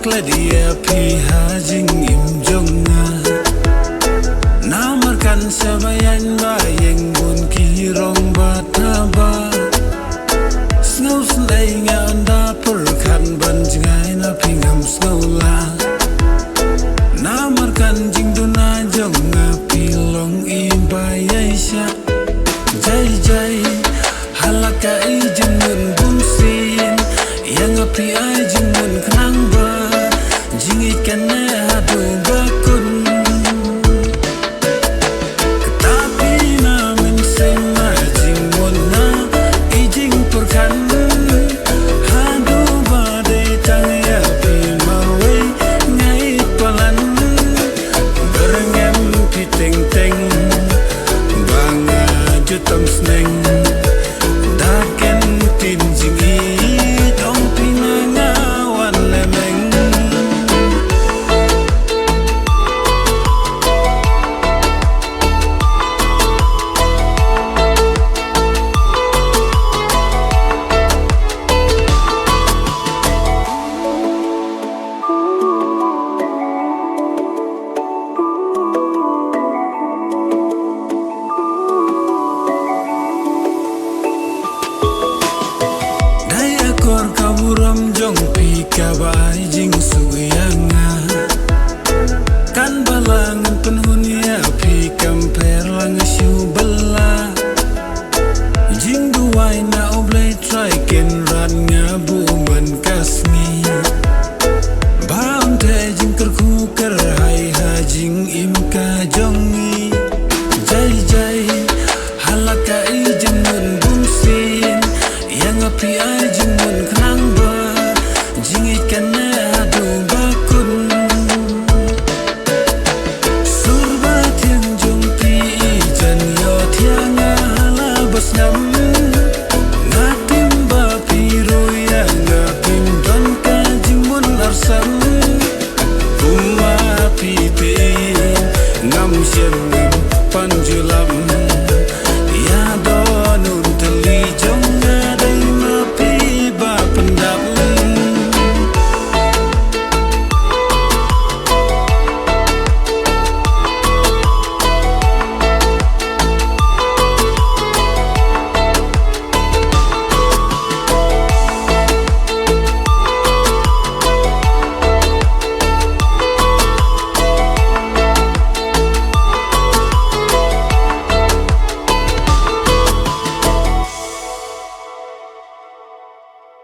dia piha jing im jonga namarkan sabayan bayeng bun kirong bataba snow sndai nga anda perkan banjngai na pingam snowla namarkan jing duna jonga pilong imbayai sya jai jai halaka ijin mun bunsin yang api ajin mun kenang ba jingit kene hadu bakun